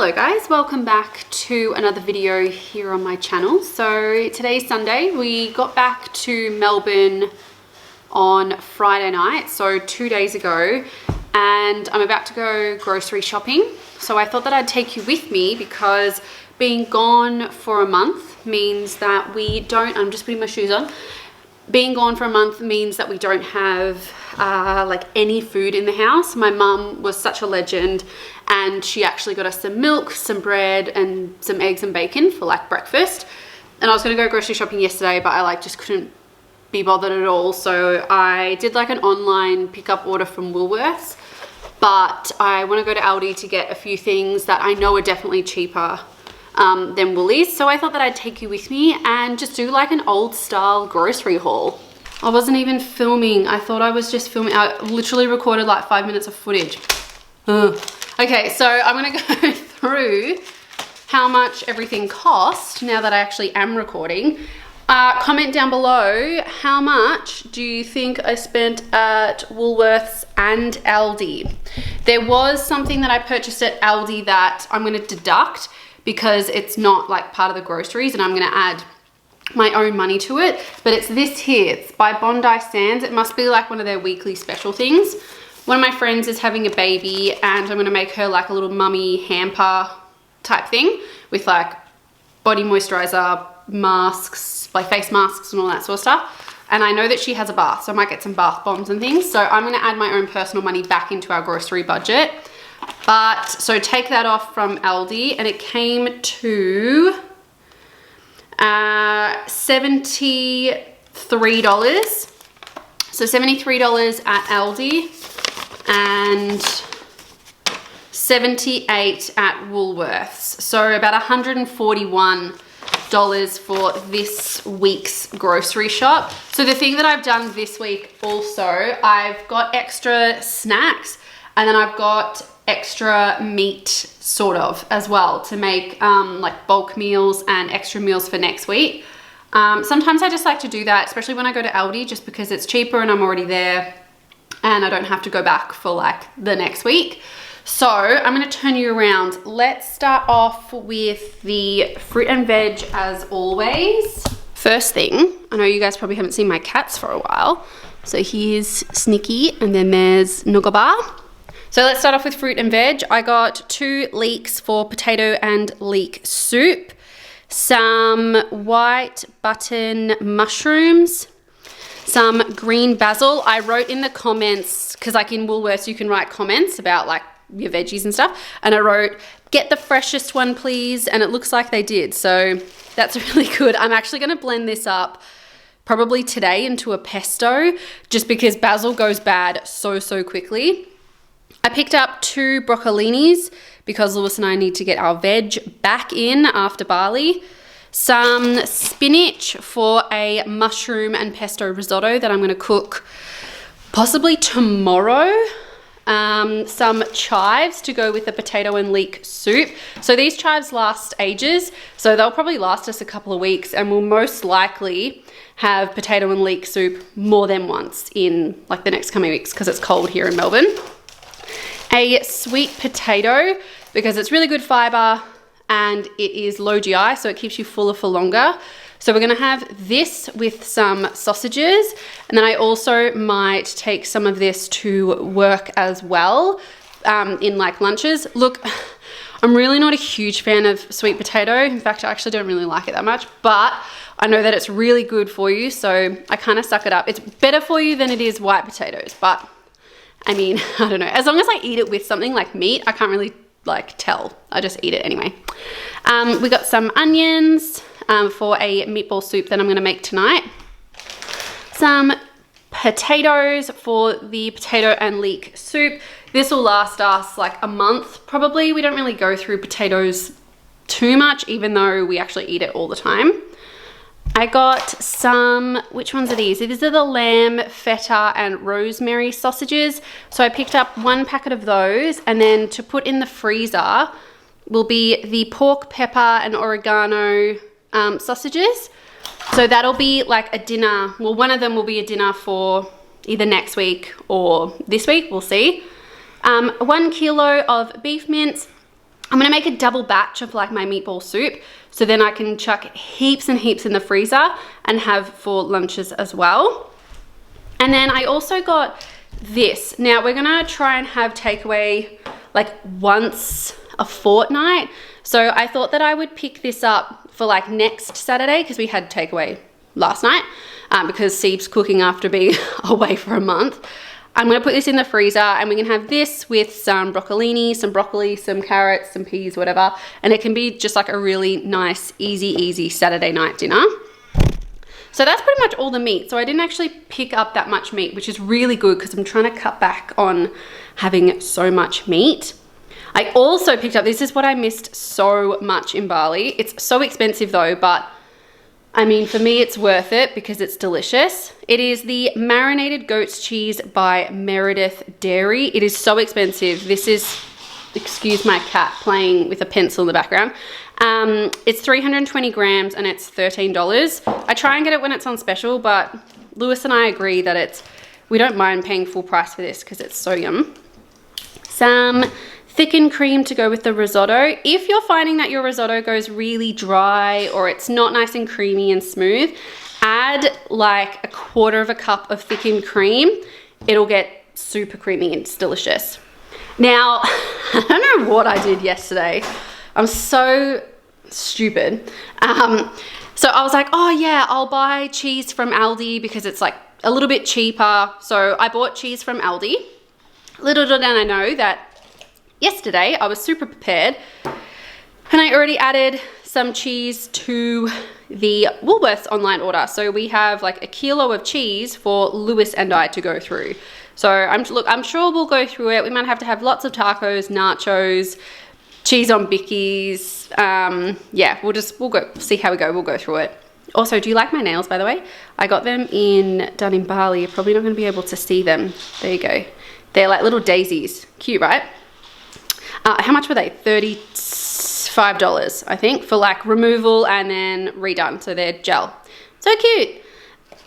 Hello guys, welcome back to another video here on my channel. So today's Sunday. We got back to Melbourne on Friday night, so 2 days ago, and I'm about to go grocery shopping. So I thought that I'd take you with me because being gone for a month means that we don't, I'm just putting my shoes on. Being gone for a month means that we don't have like any food in the house. My mum was such a legend and she actually got us some milk, some bread and some eggs and bacon for like breakfast. And I was gonna go grocery shopping yesterday, but I just couldn't be bothered at all. So I did like an online pickup order from Woolworths, but I wanna go to Aldi to get a few things that I know are definitely cheaper than Woolies. So I thought that I'd take you with me and just do like an old style grocery haul. I wasn't even filming. I thought I was just filming. I literally recorded like 5 minutes of footage. Ugh. Okay, so I'm gonna go through how much everything cost now that I actually am recording. Comment down below, how much do you think I spent at Woolworths and Aldi? There was something that I purchased at Aldi that I'm gonna deduct because it's not like part of the groceries and I'm gonna add my own money to it, but it's this here. It's by Bondi Sands. It must be like one of their weekly special things. One of my friends is having a baby and I'm gonna make her like a little mummy hamper type thing with like body moisturizer, masks, like face masks and all that sort of stuff. And I know that she has a bath, so I might get some bath bombs and things. So I'm gonna add my own personal money back into our grocery budget. But so take that off from Aldi and it came to $73. So $73 at Aldi and $78 at Woolworths. So about $141 for this week's grocery shop. So the thing that I've done this week also, I've got extra snacks and then I've got extra meat sort of as well to make like bulk meals and extra meals for next week. Sometimes I just like to do that, especially when I go to Aldi, just because it's cheaper and I'm already there and I don't have to go back for like the next week. So I'm gonna turn you around. Let's start off with the fruit and veg as always. First thing, I know you guys probably haven't seen my cats for a while. So here's Snicky and then there's Nugaba. So let's start off with fruit and veg. I got 2 leeks for potato and leek soup, some white button mushrooms, some green basil. I wrote in the comments, because like in Woolworths you can write comments about like your veggies and stuff, and I wrote, get the freshest one please, and it looks like they did. So that's really good. I'm actually gonna blend this up probably today into a pesto, just because basil goes bad so quickly. I picked up 2 broccolinis because Lewis and I need to get our veg back in after barley. Some spinach for a mushroom and pesto risotto that I'm going to cook possibly tomorrow. Some chives to go with the potato and leek soup. So these chives last ages, so they'll probably last us a couple of weeks and we'll most likely have potato and leek soup more than once in like the next coming weeks because it's cold here in Melbourne. A sweet potato because it's really good fiber and it is low GI, so it keeps you fuller for longer. So we're gonna have this with some sausages, and then I also might take some of this to work as well in like lunches. Look, I'm really not a huge fan of sweet potato. In fact, I actually don't really like it that much, but I know that it's really good for you, so I kind of suck it up. It's better for you than it is white potatoes, but I mean, I don't know. As long as I eat it with something like meat, I can't really like tell. I just eat it anyway. We got some onions for a meatball soup that I'm gonna make tonight. Some potatoes for the potato and leek soup. This will last us like a month probably. We don't really go through potatoes too much, even though we actually eat it all the time. I got some, which ones are these? These are the lamb, feta, and rosemary sausages. So I picked up 1 packet of those, and then to put in the freezer will be the pork, pepper, and oregano sausages. So that'll be like a dinner. Well, one of them will be a dinner for either next week or this week, we'll see. 1 kilo of beef mince, I'm gonna make a double batch of like my meatball soup, so then I can chuck heaps and heaps in the freezer and have for lunches as well. And then I also got this. Now we're gonna try and have takeaway like once a fortnight. So I thought that I would pick this up for like next Saturday, because we had takeaway last night because Sieb's cooking after being away for a month. I'm gonna put this in the freezer and we can have this with some broccolini, some broccoli, some carrots, some peas, whatever. And it can be just like a really nice, easy Saturday night dinner. So that's pretty much all the meat. So I didn't actually pick up that much meat, which is really good because I'm trying to cut back on having so much meat. I also picked up, this is what I missed so much in Bali. It's so expensive though, but I mean, for me, it's worth it because it's delicious. It is the marinated goat's cheese by Meredith Dairy. It is so expensive. This is, excuse my cat playing with a pencil in the background. It's 320 grams and it's $13. I try and get it when it's on special, but Lewis and I agree that we don't mind paying full price for this because it's so yum. Some thickened cream to go with the risotto. If you're finding that your risotto goes really dry or it's not nice and creamy and smooth, add like a quarter of a cup of thickened cream. It'll get super creamy and it's delicious. Now, I don't know what I did yesterday. I'm so stupid. So I was like, oh yeah, I'll buy cheese from Aldi because it's like a little bit cheaper. So I bought cheese from Aldi. Little did I know that yesterday I was super prepared and I already added some cheese to the Woolworths online order. So we have like a kilo of cheese for Lewis and I to go through. So I'm sure we'll go through it. We might have to have lots of tacos, nachos, cheese on bickies. Yeah, we'll go see how we go. We'll go through it. Also, do you like my nails, by the way? I got them done in Bali. You're probably not going to be able to see them. There you go. They're like little daisies. Cute, right? How much were they? $35, I think, for like removal and then redone. So they're gel. So cute.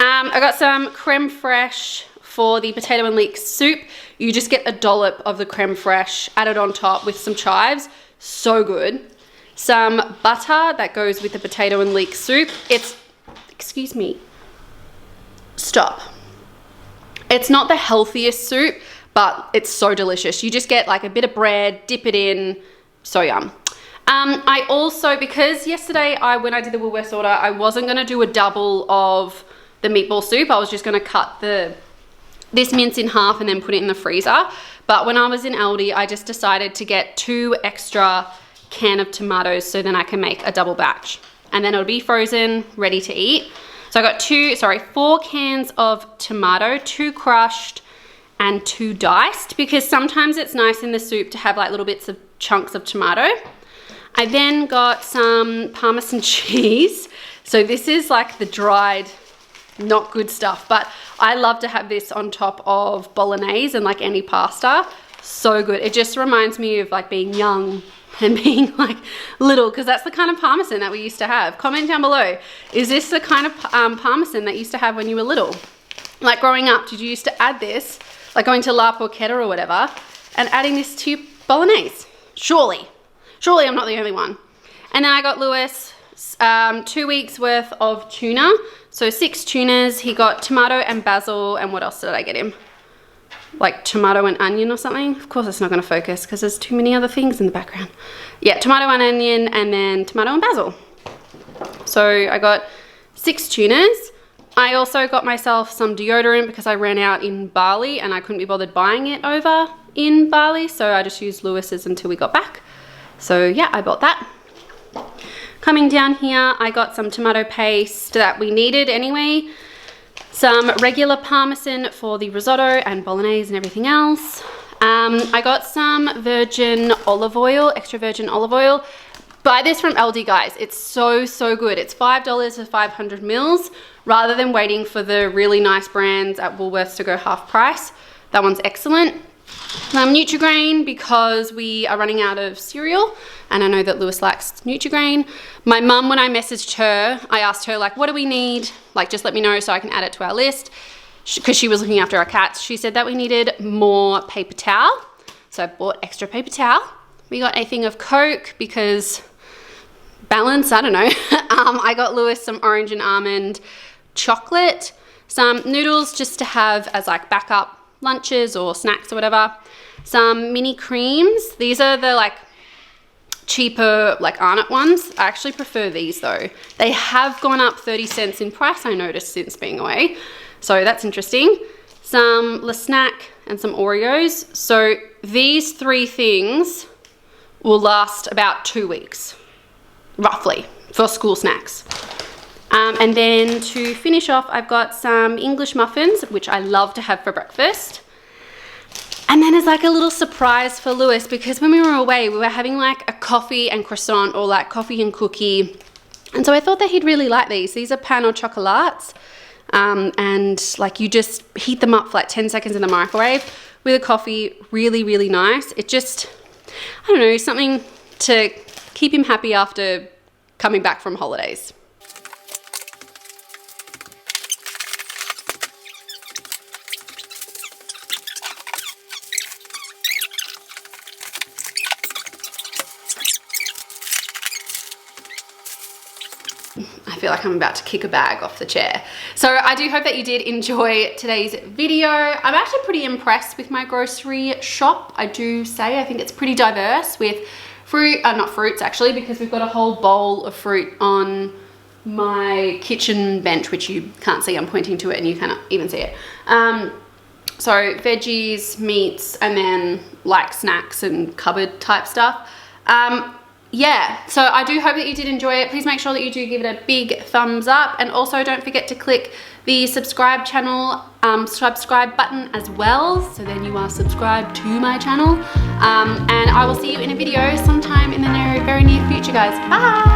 I got some creme fraiche for the potato and leek soup. You just get a dollop of the creme fraiche added on top with some chives. So good. Some butter that goes with the potato and leek soup. Excuse me. Stop. It's not the healthiest soup, but it's so delicious. You just get like a bit of bread, dip it in, so yum. I also, because yesterday when I did the Woolworths order, I wasn't gonna do a double of the meatball soup. I was just gonna cut this mince in half and then put it in the freezer. But when I was in Aldi, I just decided to get 2 extra can of tomatoes so then I can make a double batch. And then it'll be frozen, ready to eat. So I got 4 cans of tomato, 2 crushed, and 2 diced, because sometimes it's nice in the soup to have like little bits of chunks of tomato. I then got some Parmesan cheese. So this is like the dried, not good stuff, but I love to have this on top of bolognese and like any pasta. So good. It just reminds me of like being young and being like little, because that's the kind of Parmesan that we used to have. Comment down below. Is this the kind of Parmesan that you used to have when you were little? Like growing up, did you used to add this? Like going to La Porchetta or whatever and adding this to bolognese? Surely I'm not the only one. And then I got Lewis 2 weeks worth of tuna. So 6 tunas. He got tomato and basil, and what else did I get him? Like tomato and onion or something. Of course it's not going to focus because there's too many other things in the background. Yeah, tomato and onion, and then tomato and basil. So I got 6 tunas. I also got myself some deodorant because I ran out in Bali and I couldn't be bothered buying it over in Bali. So I just used Lewis's until we got back. So yeah, I bought that. Coming down here, I got some tomato paste that we needed anyway. Some regular Parmesan for the risotto and bolognese and everything else. I got some virgin olive oil, extra virgin olive oil. Buy this from Aldi, guys. It's so good. It's $5 for 500 mils rather than waiting for the really nice brands at Woolworths to go half price. That one's excellent. Nutri-Grain, because we are running out of cereal and I know that Lewis likes Nutri-Grain. My mum, when I messaged her, I asked her like, what do we need? Like, just let me know so I can add it to our list, because she was looking after our cats. She said that we needed more paper towel. So I bought extra paper towel. We got a thing of Coke because balance, I don't know. I got Lewis some orange and almond chocolate, some noodles just to have as like backup lunches or snacks or whatever, some mini creams. These are the like cheaper like Arnott ones. I actually prefer these though. They have gone up 30 cents in price, I noticed, since being away. So that's interesting. Some Le Snack and some Oreos. So these 3 things will last about 2 weeks, roughly, for school snacks. And then to finish off, I've got some English muffins, which I love to have for breakfast. And then as like a little surprise for Lewis, because when we were away, we were having like a coffee and croissant or like coffee and cookie. And so I thought that he'd really like these. These are pain au chocolats. And like you just heat them up for like 10 seconds in the microwave with a coffee. Really, really nice. It just, I don't know, something to keep him happy after coming back from holidays. I feel like I'm about to kick a bag off the chair. So I do hope that you did enjoy today's video. I'm actually pretty impressed with my grocery shop. I do say, I think it's pretty diverse with fruit, not fruits actually, because we've got a whole bowl of fruit on my kitchen bench, which you can't see. I'm pointing to it and you cannot even see it. So veggies, meats, and then like snacks and cupboard type stuff. Yeah, so I do hope that you did enjoy it. Please make sure that you do give it a big thumbs up, and also don't forget to click the subscribe button as well, so then you are subscribed to my channel. And I will see you in a video sometime in the very near future, guys. Bye!